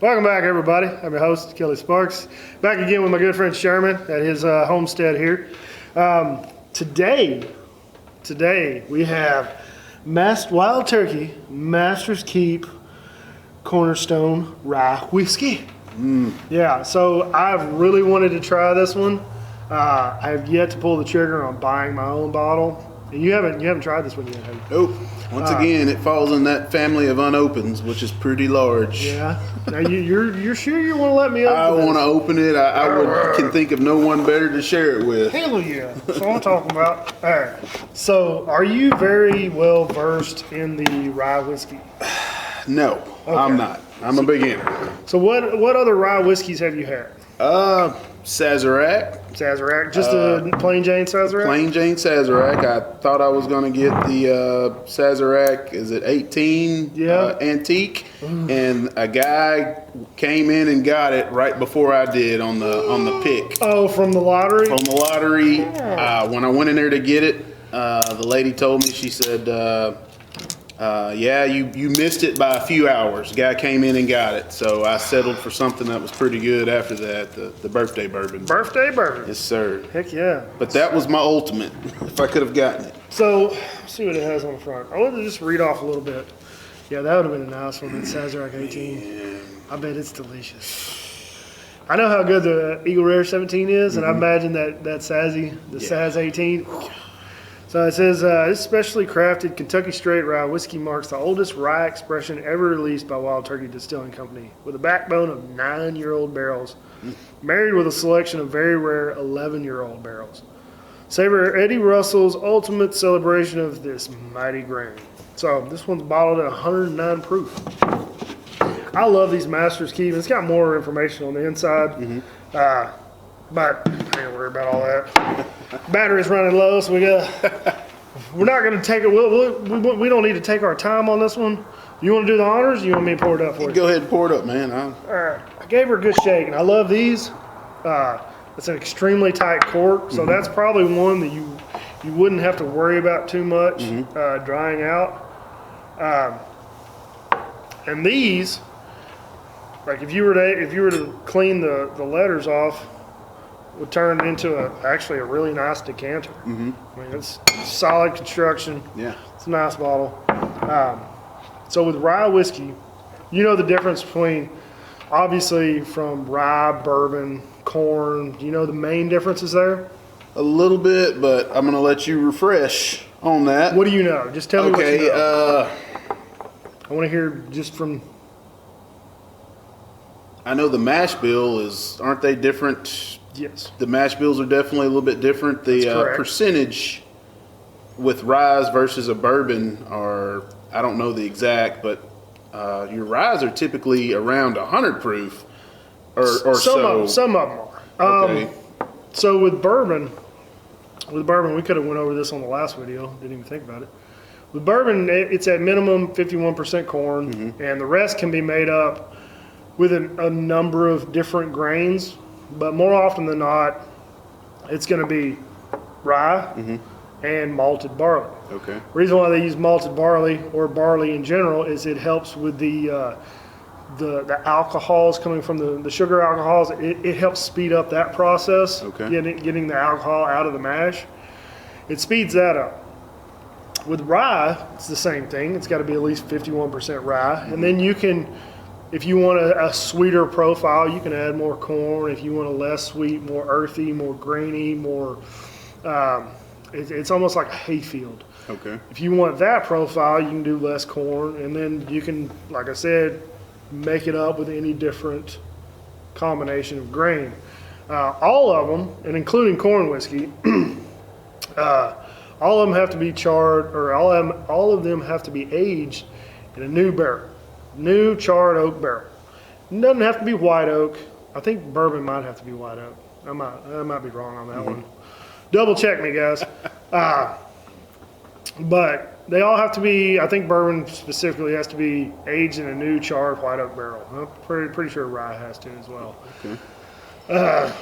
Welcome back, everybody. I'm your host, Kelly Sparks. Back again with my good friend Sherman at his homestead here. Today we have Wild Turkey Master's Keep Cornerstone Rye Whiskey. Yeah, so I've really wanted to try this one. I have yet to pull the trigger on buying my own bottle. And you haven't tried this one yet, have you? Nope. Once again, it falls in that family of unopens, which is pretty large. Yeah. Now you're sure you want to let me open I want to open it. I can think of no one better to share it with. Hell yeah. That's what I'm talking about. All right. So, are you very well versed in the rye whiskey? No, okay. I'm not. I'm a beginner. So, what other rye whiskeys have you had? Sazerac. Sazerac, just a plain Jane Sazerac? Plain Jane Sazerac. I thought I was going to get the Sazerac, is it 18? Yeah. Antique. And a guy came in and got it right before I did on the pick. Oh, from the lottery? From the lottery. Yeah. When I went in there to get it, the lady told me, she said, yeah, you missed it by a few hours. Guy came in and got it. So I settled for something that was pretty good after that, the birthday bourbon. Birthday bourbon? Yes, sir. Heck yeah. But that was my ultimate, if I could have gotten it. So, let's see what it has on the front. I want to just read off a little bit. Yeah, that would have been a nice one, that Sazerac 18. Man. I bet it's delicious. I know how good the Eagle Rare 17 is, and I imagine that Sazzy, Saz 18. So it says, this specially crafted Kentucky Straight Rye whiskey marks the oldest rye expression ever released by Wild Turkey Distilling Company, with a backbone of 9-year-old barrels, married with a selection of very rare 11-year-old barrels. Savor Eddie Russell's ultimate celebration of this mighty grain. So this one's bottled at 109 proof. I love these Master's Keep. It's got more information on the inside. But I ain't gonna worry about all that. Battery's running low, so we're not gonna take it. We don't need to take our time on this one. You want to do the honors? Or you want me to pour it up for you? Go ahead and pour it up, man. All right. I gave her a good shake, and I love these. It's an extremely tight cork, so that's probably one that you wouldn't have to worry about too much drying out. And these, like if you were to clean the letters off, would turn it into actually a really nice decanter. I mean, it's solid construction. Yeah, it's a nice bottle. So with rye whiskey, you know the difference between, obviously, from rye, bourbon, corn. Do you know the main differences there? A little bit, but I'm going to let you refresh on that. What do you know? Just tell me what you know. I want to hear just from... I know the mash bill aren't they different? Yes. The mash bills are definitely a little bit different. The percentage with ryes versus a bourbon are, I don't know the exact, but your ryes are typically around 100 proof or so. Some of them are. Okay. So with bourbon, we could have went over this on the last video. Didn't even think about it. With bourbon, it's at minimum 51% corn, and the rest can be made up with a number of different grains. But more often than not, it's going to be rye and malted barley. Okay. The reason why they use malted barley or barley in general is it helps with the alcohols coming from the sugar alcohols. It helps speed up that process, getting the alcohol out of the mash. It speeds that up. With rye, it's the same thing. It's got to be at least 51% rye. And then you can... If you want a sweeter profile, you can add more corn. If you want a less sweet, more earthy, more grainy, more, it's almost like a hayfield. Okay. If you want that profile, you can do less corn, and then you can, like I said, make it up with any different combination of grain. All of them, and including corn whiskey, all of them have to be charred, or all of them have to be aged in a new barrel. New charred oak barrel. It doesn't have to be white oak. I think bourbon might have to be white oak. I might be wrong on that one. Double check me, guys. But they all have to be, I think bourbon specifically has to be aged in a new charred white oak barrel. I'm pretty sure rye has to as well. Okay.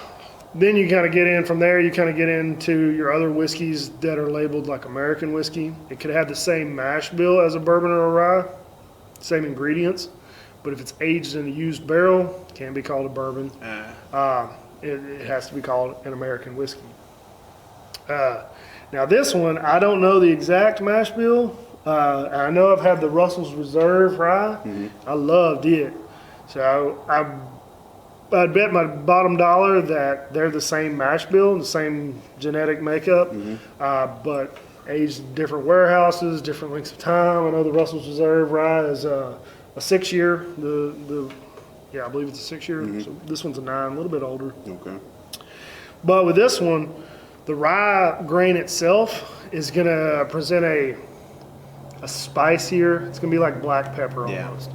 Then you kind of get in from there, you kind of get into your other whiskeys that are labeled like American whiskey. It could have the same mash bill as a bourbon or a rye, same ingredients, But if it's aged in a used barrel, it can't be called a bourbon. It has to be called an American whiskey. Now this one, I don't know the exact mash bill. I know I've had the Russell's Reserve rye. I loved it. So I'd bet my bottom dollar that they're the same mash bill, the same genetic makeup, but aged in different warehouses, different lengths of time. I know the Russell's Reserve rye is a 6-year. I believe it's a 6-year. So this one's a 9, a little bit older. Okay. But with this one, the rye grain itself is going to present a spicier. It's going to be like black pepper almost.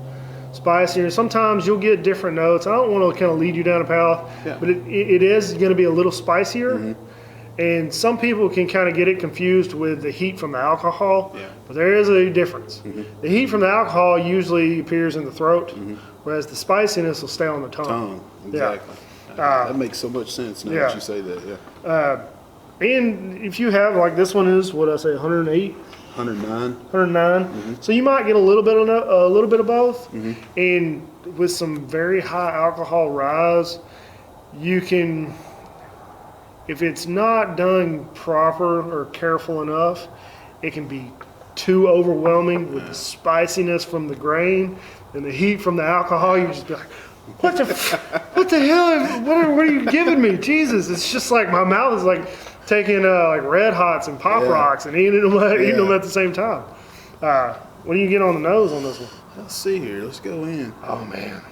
Spicier. Sometimes you'll get different notes. I don't want to kind of lead you down a path, but it is going to be a little spicier. And some people can kind of get it confused with the heat from the alcohol, but there is a difference. The heat from the alcohol usually appears in the throat, whereas the spiciness will stay on the tongue. Exactly. That makes so much sense now that you say that. And if you have, like this one is, what I say, 108? 109. So you might get a little bit of both. And with some very high alcohol ryes, you can, if it's not done proper or careful enough, it can be too overwhelming with the spiciness from the grain and the heat from the alcohol. You just be like, what the hell? What are you giving me? Jesus, it's just like my mouth is like taking like Red Hots and Pop Rocks and eating them at the same time. What do you get on the nose on this one? Let's see here. Let's go in. Oh man.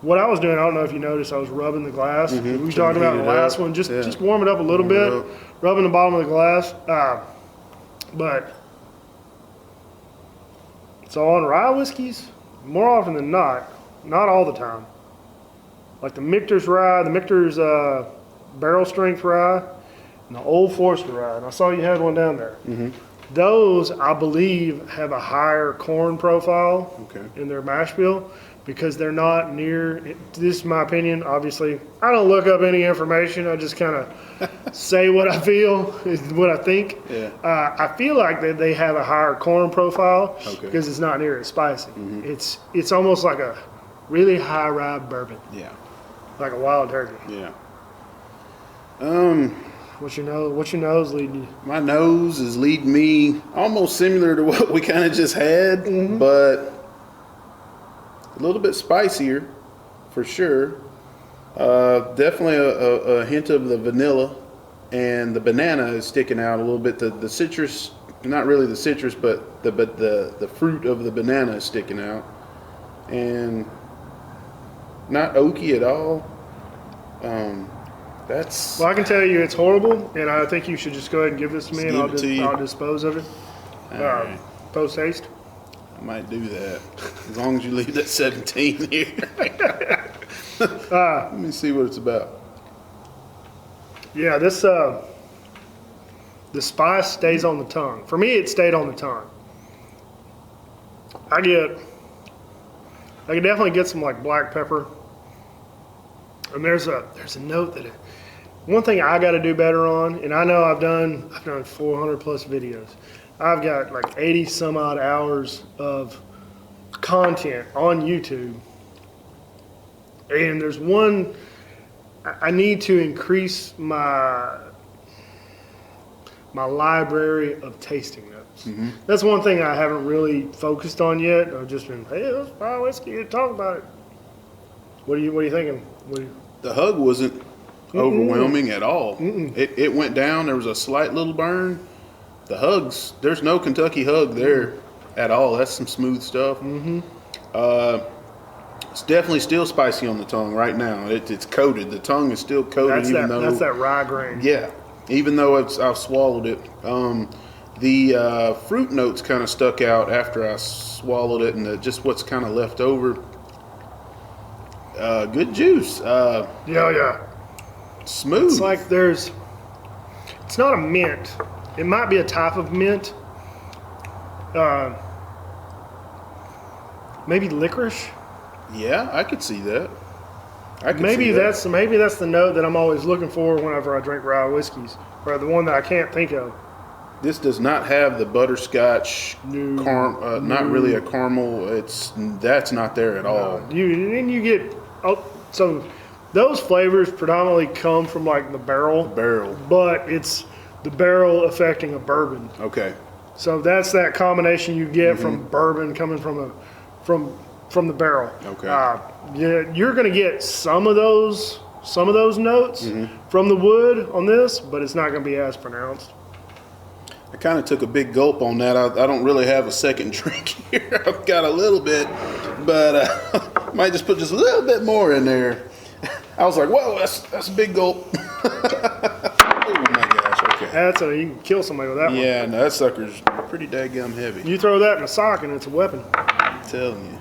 What I was doing, I don't know if you noticed, I was rubbing the glass. We talked about the last one. Just warm it up a little bit, rubbing the bottom of the glass. But so on rye whiskeys, more often than not all the time. Like the Michter's rye, the Michter's barrel strength rye, and the Old Forester rye. And I saw you had one down there. Those, I believe, have a higher corn profile in their mash bill because they're not near. This is my opinion. Obviously, I don't look up any information. I just kind of say what I feel, what I think. I feel like that they have a higher corn profile because it's not near as spicy. It's almost like a really high rye bourbon. Like a wild turkey. What's your nose leading you? My nose is leading me almost similar to what we kind of just had, but a little bit spicier for sure. Definitely a hint of the vanilla, and the banana is sticking out a little bit. The citrus, not really the citrus, but the fruit of the banana is sticking out, and not oaky at all. Well, I can tell you it's horrible, and I think you should just go ahead and give this to me, and I'll dispose of it. Right. Post haste. I might do that as long as you leave that 17 here. Let me see what it's about. Yeah, this the spice stays on the tongue. For me, it stayed on the tongue. I can definitely get some like black pepper, and there's a note that one thing I got to do better on, and I know I've done 400 plus videos. I've got like 80 some odd hours of content on YouTube, and there's one I need to increase my library of tasting notes. That's one thing I haven't really focused on yet. I've just been, hey, let's buy whiskey, talk about it. What are you thinking? The hug wasn't overwhelming at all. It went down. There was a slight little burn. The hugs, there's no Kentucky hug there at all. That's some smooth stuff. It's definitely still spicy on the tongue right now. It's coated. The tongue is still coated. That's that rye grain. Yeah, even though I've swallowed it. The fruit notes kind of stuck out after I swallowed it, and just what's kind of left over. Good juice. Yeah. Smooth. It's like it's not a mint. It might be a type of mint. Maybe licorice. Yeah, I could see that. Maybe that's the note that I'm always looking for whenever I drink rye whiskeys, or the one that I can't think of. This does not have the butterscotch, not really a caramel. That's not there at all. You get so those flavors predominantly come from like the barrel. But it's the barrel affecting a bourbon. Okay. So that's that combination you get from bourbon coming from the barrel. Okay. Yeah, you're going to get some of those notes from the wood on this, but it's not going to be as pronounced. I kind of took a big gulp on that. I don't really have a second drink here. I've got a little bit, but might just put just a little bit more in there. I was like, whoa, that's a big gulp. Oh my gosh, okay. You can kill somebody with that one. Yeah, no, that sucker's pretty daggum heavy. You throw that in a sock and it's a weapon. I'm telling you.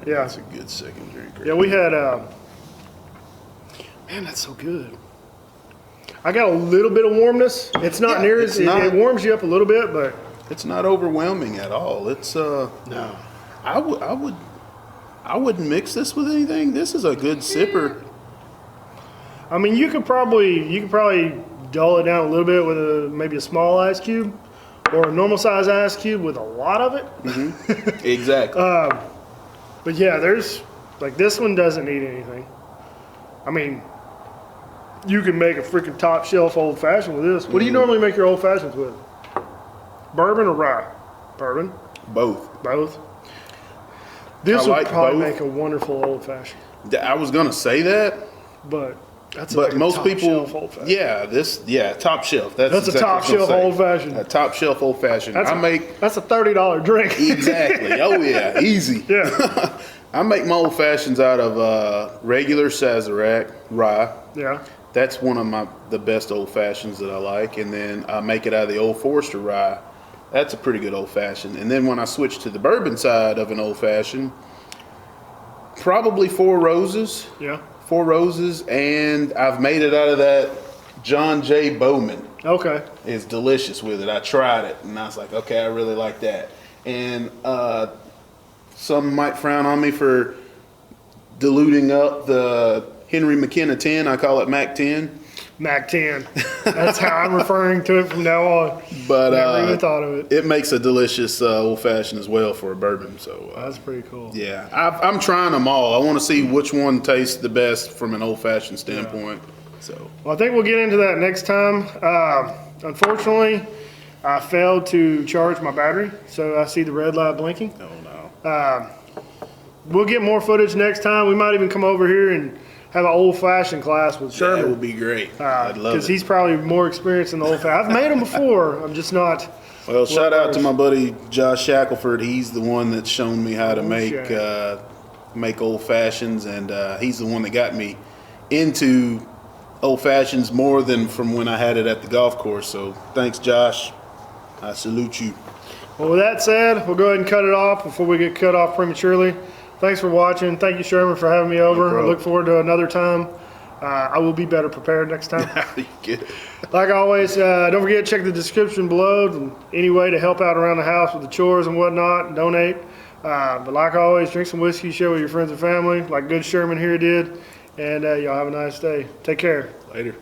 Yeah. That's a good second drink. Yeah, we had, man, that's so good. I got a little bit of warmness. It's not near as, it warms you up a little bit, but. It's not overwhelming at all. It's, no. I wouldn't mix this with anything. This is a good sipper. I mean, you could probably dull it down a little bit with maybe a small ice cube or a normal size ice cube with a lot of it. Exactly. But yeah, there's like this one doesn't need anything. I mean, you can make a freaking top shelf old fashioned with this. What do you normally make your old fashions with? Bourbon or rye? Bourbon. Both. This would probably make a wonderful old fashioned. I was gonna say that, but that's like most top people. Shelf top shelf. That's exactly a top shelf old fashioned. A top shelf old fashioned. That's a $30 drink. Exactly. Oh yeah, easy. Yeah. I make my old fashions out of regular Sazerac rye. Yeah. That's one of the best old fashions that I like, and then I make it out of the Old Forester rye. That's a pretty good old fashioned. And then when I switch to the bourbon side of an old fashioned, probably Four Roses. Yeah. 4 Roses, and I've made it out of that John J. Bowman. Okay. It's delicious with it. I tried it, and I was like, okay, I really like that. And some might frown on me for diluting up the Henry McKenna 10. I call it Mac 10. Mac 10. That's how I'm referring to it from now on. But never even thought of it. It makes a delicious old fashioned as well for a bourbon. So that's pretty cool. Yeah, I'm trying them all. I want to see which one tastes the best from an old fashioned standpoint. Yeah. So well, I think we'll get into that next time. Unfortunately, I failed to charge my battery, so I see the red light blinking. Oh no. We'll get more footage next time. We might even come over here and have an old-fashioned class with Sherman. That would be great. I'd love it. Because he's probably more experienced in the old-fashioned. I've made them before. I'm just not. Well, shout out to my buddy Josh Shackelford. He's the one that's shown me how to make old fashions, and he's the one that got me into old fashions more than from when I had it at the golf course. So thanks, Josh. I salute you. Well, with that said, we'll go ahead and cut it off before we get cut off prematurely. Thanks for watching. Thank you, Sherman, for having me over. No I look forward to another time. I will be better prepared next time. You get it. Like always, don't forget to check the description below. And any way to help out around the house with the chores and whatnot, and donate. But like always, drink some whiskey, share with your friends and family, like good Sherman here did. And y'all have a nice day. Take care. Later.